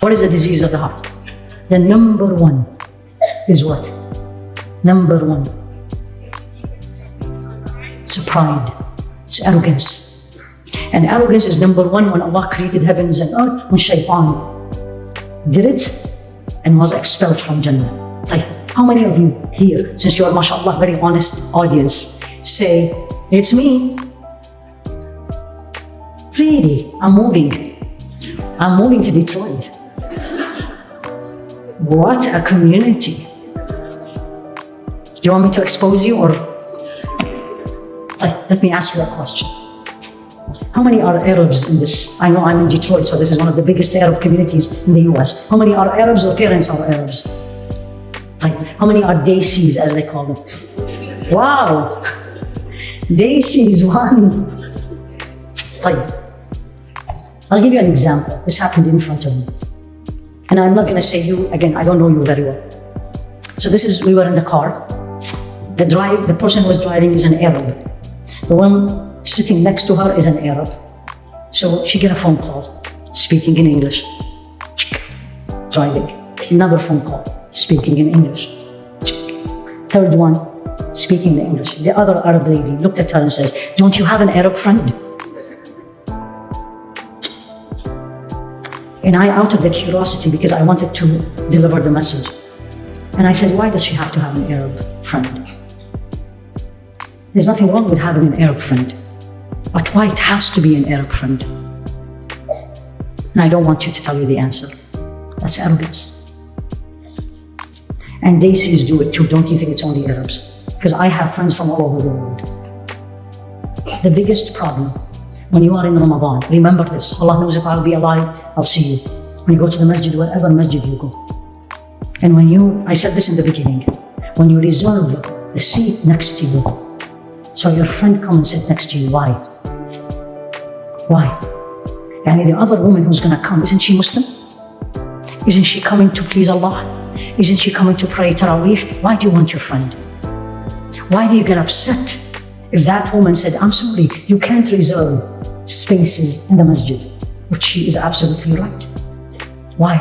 What is the disease of the heart? The number one is what? Number one. It's pride. It's arrogance. And arrogance is number one when Allah created heavens and earth, when Shaitan did it and was expelled from Jannah. How many of you here, since you are, mashallah, very honest audience, say, it's me. Really, I'm moving to Detroit. What a community. Do you want me to expose you or? Let me ask you a question. How many are Arabs in this? I know I'm in Detroit, so this is one of the biggest Arab communities in the US. How many are Arabs or parents are Arabs? How many are Desis, as they call them? Wow! Desis, one. I'll give you an example. This happened in front of me. And I'm not going to say you, again, I don't know you very well. So we were in the car. The person who was driving is an Arab. The one sitting next to her is an Arab. So she got a phone call, speaking in English. Driving. Another phone call, speaking in English. Third one, speaking in English. The other Arab lady looked at her and says, don't you have an Arab friend? And I, out of the curiosity, because I wanted to deliver the message, and I said, why does she have to have an Arab friend? There's nothing wrong with having an Arab friend, but why it has to be an Arab friend? And I don't want you to tell you the answer. That's arrogance. And Desis do it too. Don't you think it's only Arabs? Because I have friends from all over the world. The biggest problem when you are in Ramadan, remember this. Allah knows if I'll be alive, I'll see you. When you go to the masjid, wherever masjid you go. And I said this in the beginning, when you reserve the seat next to you, so your friend come and sit next to you, why? Why? And the other woman who's gonna come, isn't she Muslim? Isn't she coming to please Allah? Isn't she coming to pray Taraweeh? Why do you want your friend? Why do you get upset if that woman said, I'm sorry, you can't reserve spaces in the masjid, which she is absolutely right. Why?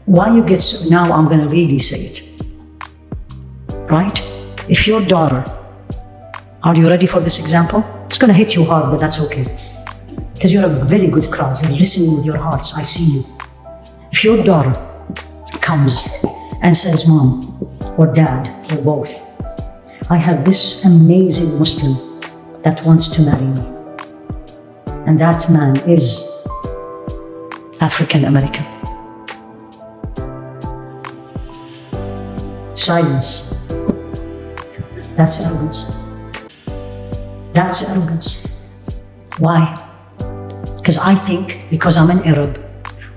Why you get so, now I'm gonna really say it, right? If your daughter, are you ready for this example? It's gonna hit you hard, but that's okay. Because you're a very good crowd, you're listening with your hearts, I see you. If your daughter comes and says, Mom or Dad or both, I have this amazing Muslim that wants to marry me. And that man is African American. Silence. That's arrogance. That's arrogance. Why? Because I think because I'm an Arab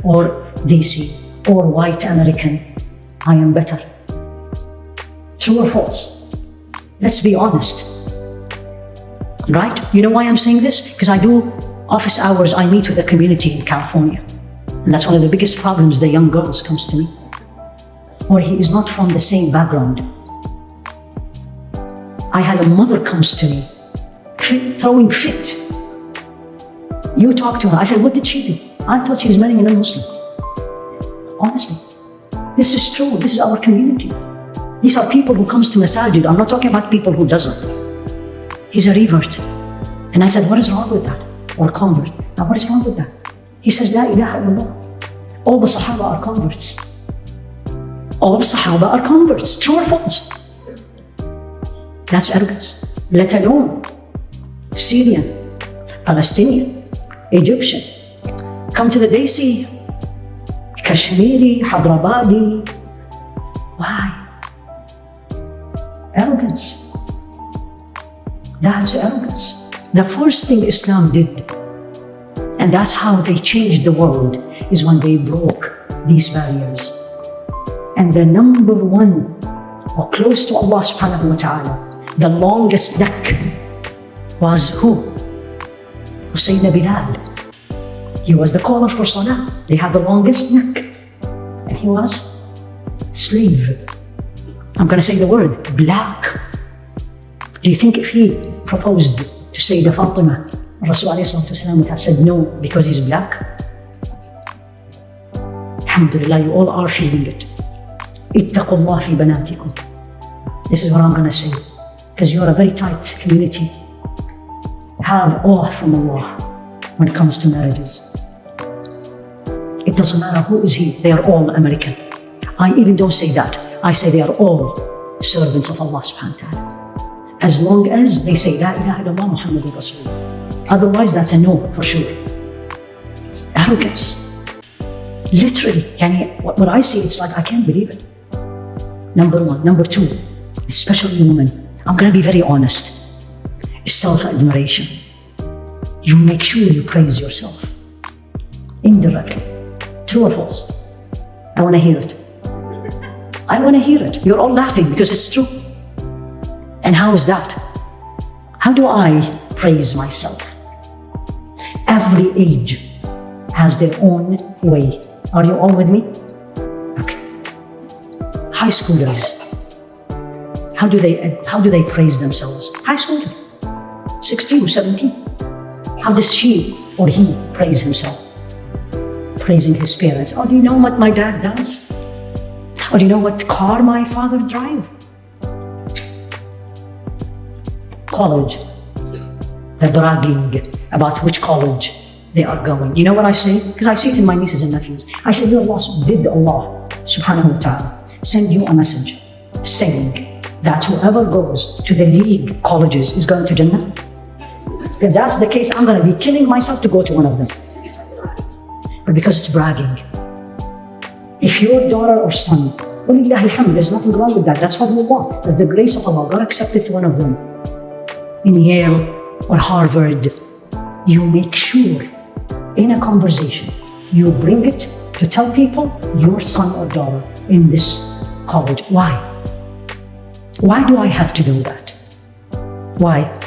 or Desi or white American, I am better. True or false? Let's be honest. Right? You know why I'm saying this? Because I do office hours, I meet with the community in California. And that's one of the biggest problems, the young girls comes to me. Or he is not from the same background. I had a mother comes to me, throwing fit. You talk to her, I said, what did she do? I thought she was marrying a non-Muslim. Honestly, this is true, this is our community. These are people who comes to masajid. I'm not talking about people who doesn't. He's a revert. And I said, what is wrong with that? Or convert. Now what is wrong with that? He says, La ilaha illallah. All the Sahaba are converts. All the Sahaba are converts. True or false? That's arrogance. Let alone Syrian, Palestinian, Egyptian. Come to the Desi, Kashmiri, Hyderabadi. Why? Arrogance. That's arrogance. The first thing Islam did, and that's how they changed the world, is when they broke these barriers. And the number one, or close to Allah subhanahu wa ta'ala, the longest neck was who? Sayyidina Bilal. He was the caller for Salah. They had the longest neck. And he was slave. I'm going to say the word, black. Do you think if he proposed to Sayyidah Fatima, Rasul would have said no because he's black? Alhamdulillah, you all are feeling it. اتقوا الله في بناتكم. This is what I'm going to say, because you're a very tight community. Have awe from Allah when it comes to marriages. It doesn't matter who is he, they are all American. I even don't say that. I say they are all servants of Allah subhanahu wa ta'ala. As long as they say, La ilaha illallah Muhammadur Rasulullah. Otherwise, that's a no for sure. Arrogance. Literally, what I see, it's like I can't believe it. Number one. Number two, especially women, I'm going to be very honest. Self-admiration. You make sure you praise yourself. Indirectly. True or false? I want to hear it. I want to hear it. You're all laughing because it's true. And how is that? How do I praise myself? Every age has their own way. Are you all with me? Okay. High schoolers. How do they praise themselves? High schooler, 16 or 17. How does she or he praise himself? Praising his parents. Oh, do you know what my dad does? Or do you know what car my father drives? College. They're bragging about which college they are going. You know what I say? Because I say it in my nieces and nephews. I say, did Allah subhanahu wa ta'ala send you a message saying that whoever goes to the league colleges is going to Jannah? If that's the case, I'm going to be killing myself to go to one of them. But because it's bragging. If your daughter or son, walillahi alhamd, there's nothing wrong with that. That's fadlullah. That's the grace of Allah. God accepted to one of them. In Yale or Harvard, you make sure in a conversation, you bring it to tell people your son or daughter in this college. Why? Why do I have to do that? Why?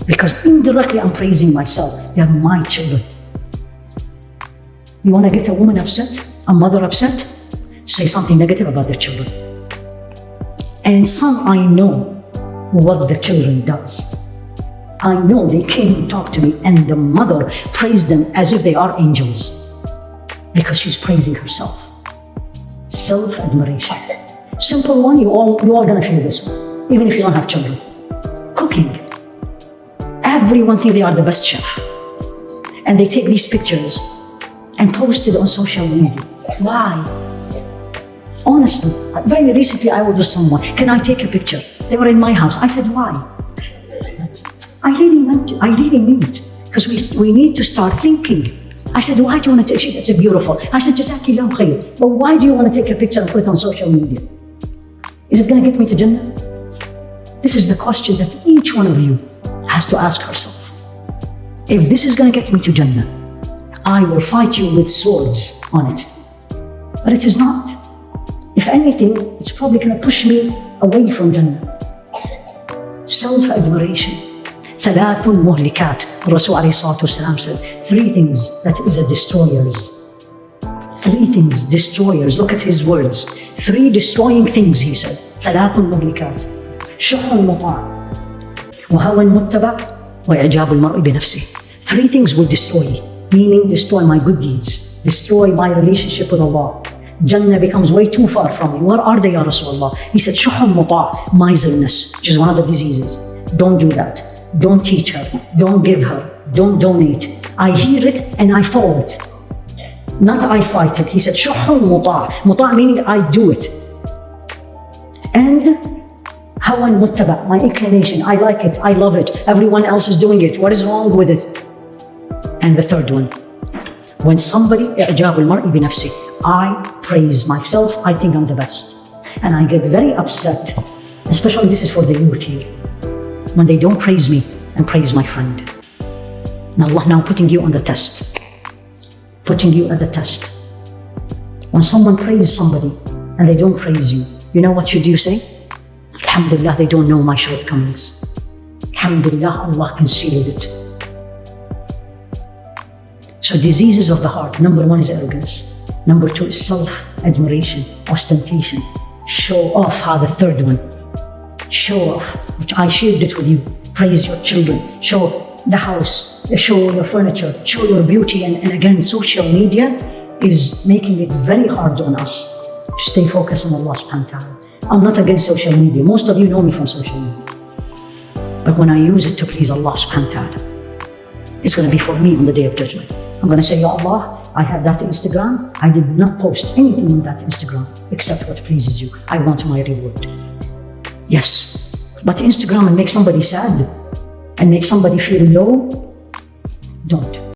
Because indirectly I'm praising myself. They're my children. You want to get a woman upset, a mother upset? Say something negative about their children. And some, I know what the children does. I know they came and talked to me and the mother praised them as if they are angels because she's praising herself. Self-admiration. Simple one, you all gonna feel this one, even if you don't have children. Cooking. Everyone thinks they are the best chef. And they take these pictures and post it on social media. Why? Honestly, very recently I was with someone. Can I take a picture? They were in my house. I said, why? I really mean it. Because we need to start thinking. I said, why do you want to take it? It's beautiful. I said, Jazakillahu khair. But why do you want to take a picture and put it on social media? Is it going to get me to Jannah? This is the question that each one of you has to ask herself. If this is going to get me to Jannah, I will fight you with swords on it. But it is not. If anything, it's probably going to push me away from Jannah. Self-admiration. ثلاث مهلكات. Rasul alayhi salatu wasalam said, three things that is a destroyers. Three things, destroyers. Look at his words. Three destroying things, he said. ثلاث مهلكات. شح مطاع. وهوى متبع. وإعجاب المرء بنفسه. Three things will destroy, meaning destroy my good deeds, destroy my relationship with Allah. Jannah becomes way too far from me. Where are they, Ya Rasulullah? He said, shuhum muta', miserliness, which is one of the diseases. Don't do that. Don't teach her. Don't give her. Don't donate. I hear it and I follow it. Not I fight it. He said, shuhum muta'. Muta' meaning I do it. And hawan muttaba', my inclination. I like it. I love it. Everyone else is doing it. What is wrong with it? And the third one, when somebody, إعجاب المرء بنفسه, I praise myself, I think I'm the best. And I get very upset, especially this is for the youth here, when they don't praise me and praise my friend. And Allah now putting you on the test, putting you at the test. When someone praises somebody and they don't praise you, you know what should you say? Alhamdulillah, they don't know my shortcomings. Alhamdulillah, Allah concealed it. So diseases of the heart, number one is arrogance. Number two is self-admiration, ostentation. Show off, the third one. Show off, which I shared it with you. Praise your children, show the house, show your furniture, show your beauty. And again, social media is making it very hard on us to stay focused on Allah subhanahu wa ta'ala. I'm not against social media. Most of you know me from social media. But when I use it to please Allah subhanahu wa ta'ala, it's going to be for me on the Day of Judgment. I'm going to say, Ya Allah, I have that Instagram. I did not post anything on that Instagram except what pleases you. I want my reward. Yes, but Instagram and make somebody sad and make somebody feel low, don't.